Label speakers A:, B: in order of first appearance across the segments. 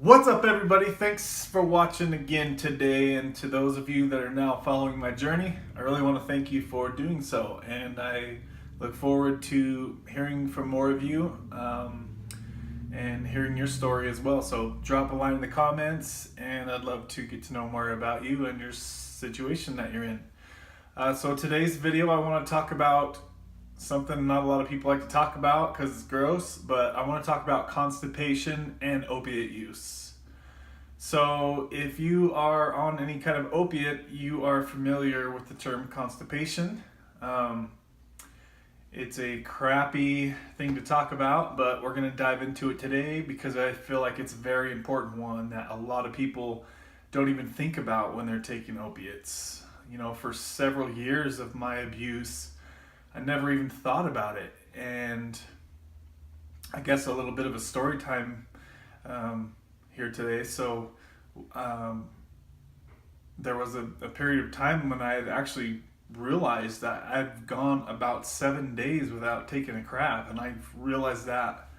A: What's up, everybody? Thanks for watching again today, and to those of you that are now following my journey, I really want to thank you for doing so, and I look forward to hearing from more of you and hearing your story as well. So drop a line in the comments, and I'd love to get to know more about you and your situation that you're in. So today's video, I want to talk about something not a lot of people like to talk about because it's gross, but I want to talk about constipation and opiate use. So if you are on any kind of opiate, you are familiar with the term constipation. It's a crappy thing to talk about, but we're going to dive into it today because I feel like it's a very important one that a lot of people don't even think about when they're taking opiates. You know, for several years of my abuse, I never even thought about it. And I guess a little bit of a story time here today. So there was a period of time when I had actually realized that I've gone about 7 days without taking a crap. And I realized that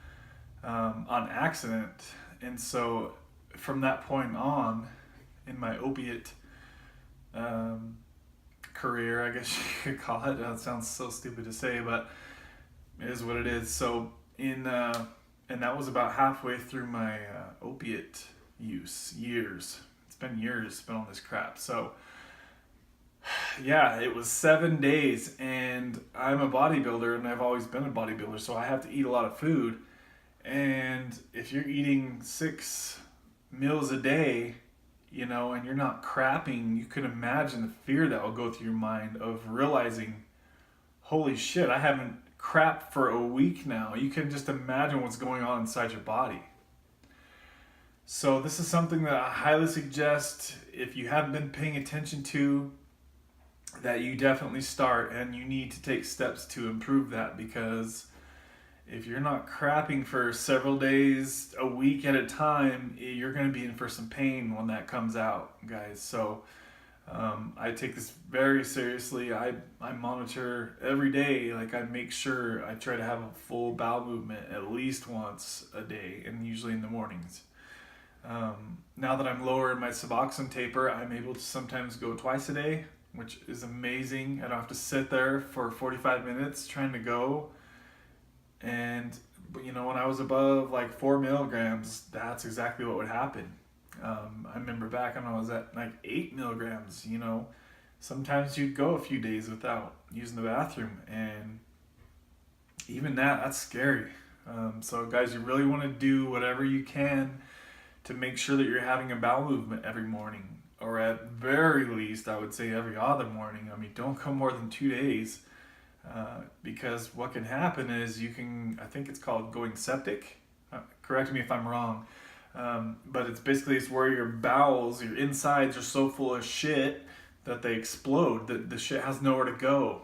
A: on accident. And so from that point on in my opiate career, I guess you could call it. That sounds so stupid to say, but it is what it is. So and that was about halfway through my opiate use. Years. It's been years spent on this crap. So yeah, it was 7 days, and I'm a bodybuilder, and I've always been a bodybuilder, so I have to eat a lot of food. And if you're eating 6 meals a day, you know, and you're not crapping, you can imagine the fear that will go through your mind of realizing, holy shit, I haven't crapped for a week now. You can just imagine what's going on inside your body. So this is something that I highly suggest, if you haven't been paying attention to, that you definitely start, and you need to take steps to improve that, because if you're not crapping for several days, a week at a time, you're going to be in for some pain when that comes out, guys. So I take this very seriously. I monitor every day. Like, I make sure I try to have a full bowel movement at least once a day, and usually in the mornings. Now that I'm lower in my Suboxone taper, I'm able to sometimes go twice a day, which is amazing. I don't have to sit there for 45 minutes trying to go. And you know, when I was above like 4 milligrams, that's exactly what would happen. I remember back when I was at like 8 milligrams, you know, sometimes you'd go a few days without using the bathroom, and even that's scary. So guys, you really want to do whatever you can to make sure that you're having a bowel movement every morning, or at very least, I would say every other morning. I mean, don't go more than 2 days. Because what can happen is you can, I think it's called going septic. Correct me if I'm wrong. But it's where your bowels, your insides are so full of shit that they explode. The shit has nowhere to go.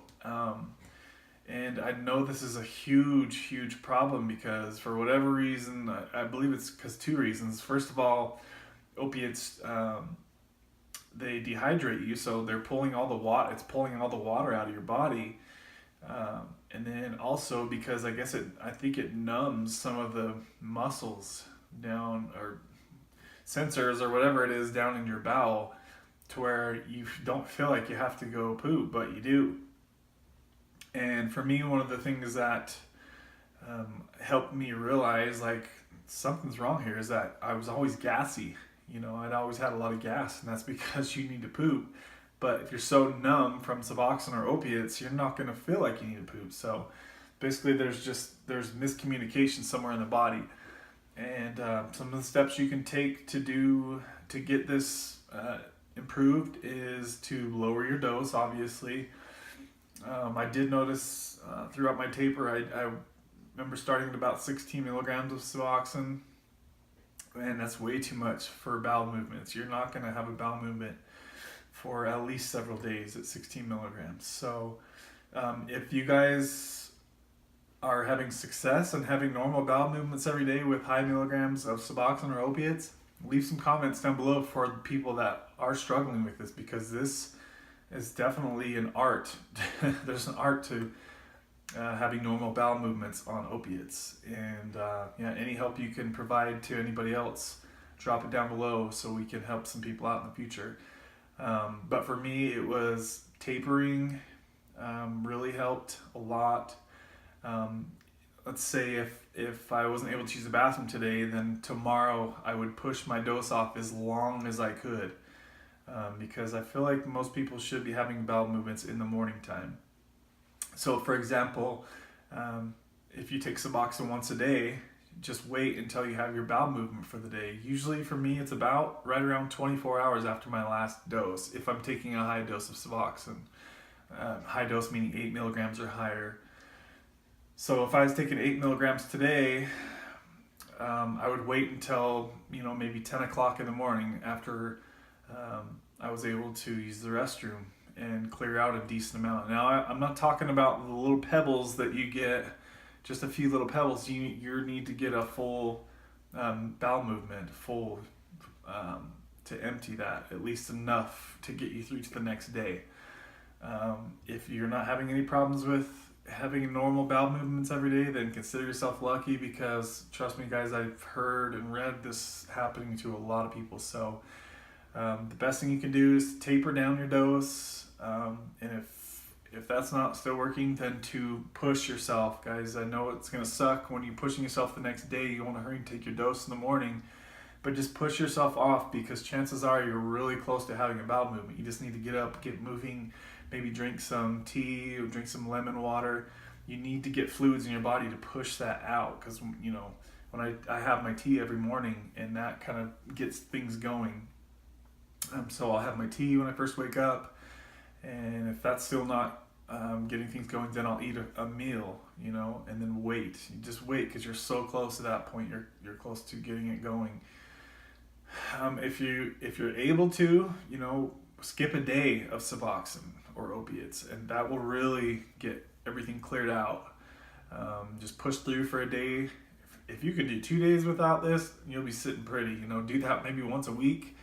A: And I know this is a huge, huge problem because for whatever reason, I believe it's because 2 reasons. First of all, opiates, they dehydrate you, so they're pulling all the water. It's pulling all the water out of your body. And then also because I think it numbs some of the muscles down, or sensors or whatever it is down in your bowel, to where you don't feel like you have to go poop, but you do. And for me, one of the things that helped me realize like something's wrong here is that I was always gassy. You know, I'd always had a lot of gas, and that's because you need to poop. But if you're so numb from Suboxone or opiates, you're not going to feel like you need to poop. So basically there's miscommunication somewhere in the body. And some of the steps you can take to get this improved is to lower your dose, obviously. I did notice throughout my taper, I remember starting at about 16 milligrams of Suboxone. And that's way too much for bowel movements. You're not going to have a bowel movement for at least several days at 16 milligrams. So if you guys are having success and having normal bowel movements every day with high milligrams of Suboxone or opiates, leave some comments down below for the people that are struggling with this, because this is definitely an art. There's an art to having normal bowel movements on opiates. And any help you can provide to anybody else drop it down below so we can help some people out in the future. But for me, it was tapering, really helped a lot. Let's say if I wasn't able to use the bathroom today, then tomorrow I would push my dose off as long as I could, because I feel like most people should be having bowel movements in the morning time. So for example, if you take Suboxone once a day, just wait until you have your bowel movement for the day. Usually for me, it's about right around 24 hours after my last dose, if I'm taking a high dose of Suboxone. High dose meaning 8 milligrams or higher. So if I was taking 8 milligrams today, I would wait until, maybe 10 o'clock in the morning after I was able to use the restroom and clear out a decent amount. Now, I'm not talking about the little pebbles that you get, just a few little pebbles. You need to get a full bowel movement, to empty that, at least enough to get you through to the next day. If you're not having any problems with having normal bowel movements every day, then consider yourself lucky, because trust me guys, I've heard and read this happening to a lot of people. So the best thing you can do is taper down your dose, and if that's not still working, then to push yourself, guys. I know it's going to suck when you're pushing yourself the next day. You want to hurry and take your dose in the morning, but just push yourself off, because chances are you're really close to having a bowel movement. You just need to get up, get moving, maybe drink some tea or drink some lemon water. You need to get fluids in your body to push that out, because when I have my tea every morning, and that kind of gets things going. So I'll have my tea when I first wake up, and if that's still not getting things going, then I'll eat a meal, and then wait. You just wait, because you're so close to that point. You're close to getting it going. If you're able to, skip a day of Suboxone or opiates, and that will really get everything cleared out. Just push through for a day. If you could do 2 days without this, you'll be sitting pretty. Do that maybe once a week.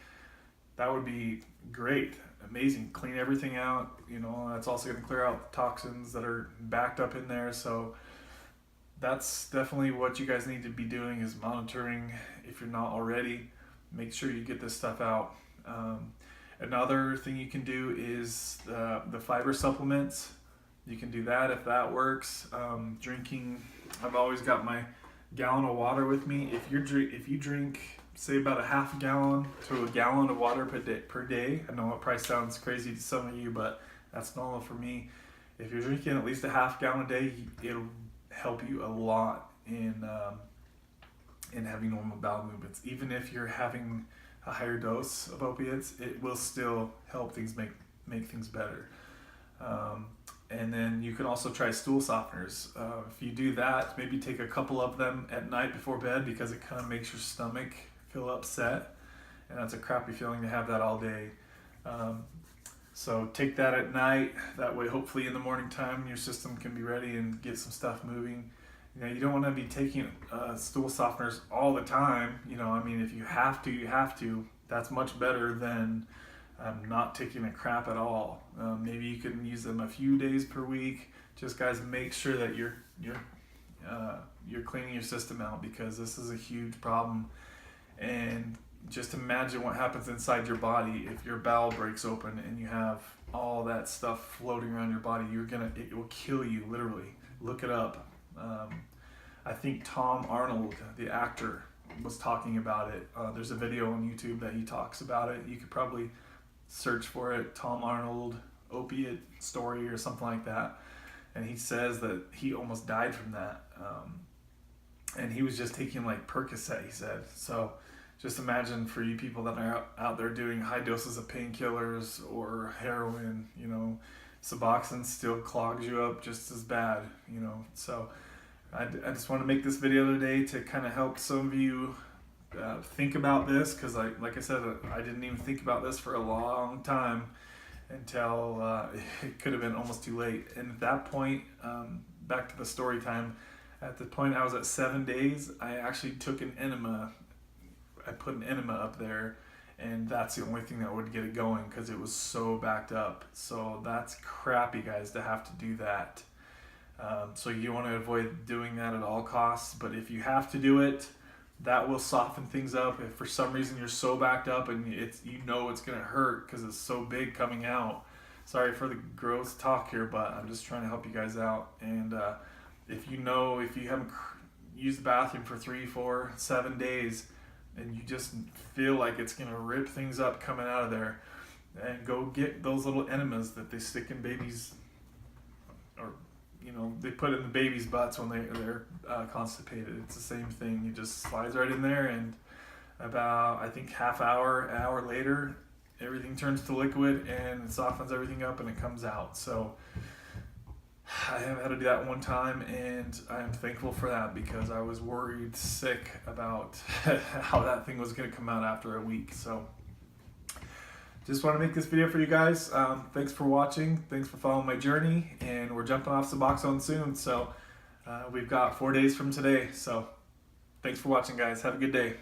A: That would be great. Amazing. Clean everything out. That's also going to clear out the toxins that are backed up in there. So that's definitely what you guys need to be doing, is monitoring. If you're not already, make sure you get this stuff out. Another thing you can do is the fiber supplements. You can do that if that works. Drinking, I've always got my gallon of water with me. If you drink, say, about a half a gallon to a gallon of water per day. I know it probably sounds crazy to some of you, but that's normal for me. If you're drinking at least a half gallon a day, it'll help you a lot in having normal bowel movements. Even if you're having a higher dose of opiates, it will still help things make things better. And then you can also try stool softeners. If you do that, maybe take a couple of them at night before bed, because it kind of makes your stomach feel upset, and that's a crappy feeling to have that all day. So take that at night. That way, hopefully in the morning time, your system can be ready and get some stuff moving. You don't want to be taking stool softeners all the time. If you have to, you have to. That's much better than not taking a crap at all. Maybe you can use them a few days per week. Just guys, make sure that you're cleaning your system out, because this is a huge problem. And just imagine what happens inside your body if your bowel breaks open and you have all that stuff floating around your body. It will kill you, literally. Look it up. I think Tom Arnold, the actor, was talking about it. There's a video on YouTube that he talks about it. You could probably search for it, Tom Arnold opiate story or something like that. And he says that he almost died from that. And he was just taking like Percocet, he said. So just imagine, for you people that are out there doing high doses of painkillers or heroin, Suboxone still clogs you up just as bad, So I just want to make this video today to kind of help some of you think about this, because like I said, I didn't even think about this for a long time until it could have been almost too late. And at that point, back to the story time, at the point I was at 7 days, I actually took an enema. I put an enema up there, and that's the only thing that would get it going, because it was so backed up. So that's crappy, guys, to have to do that. So you want to avoid doing that at all costs. But if you have to do it, that will soften things up. If for some reason you're so backed up and it's going to hurt because it's so big coming out. Sorry for the gross talk here, but I'm just trying to help you guys out. And if you haven't used the bathroom for 3, 4, 7 days, and you just feel like it's going to rip things up coming out of there, and go get those little enemas that they stick in babies, or they put in the babies' butts when they're constipated. It's the same thing. You just slides right in there, and about, I think, hour later, everything turns to liquid and it softens everything up and it comes out. So I have had to do that one time, and I am thankful for that, because I was worried sick about how that thing was going to come out after a week. So just want to make this video for you guys. Thanks for watching. Thanks for following my journey, and we're jumping off Suboxone soon. So we've got 4 days from today. So thanks for watching, guys. Have a good day.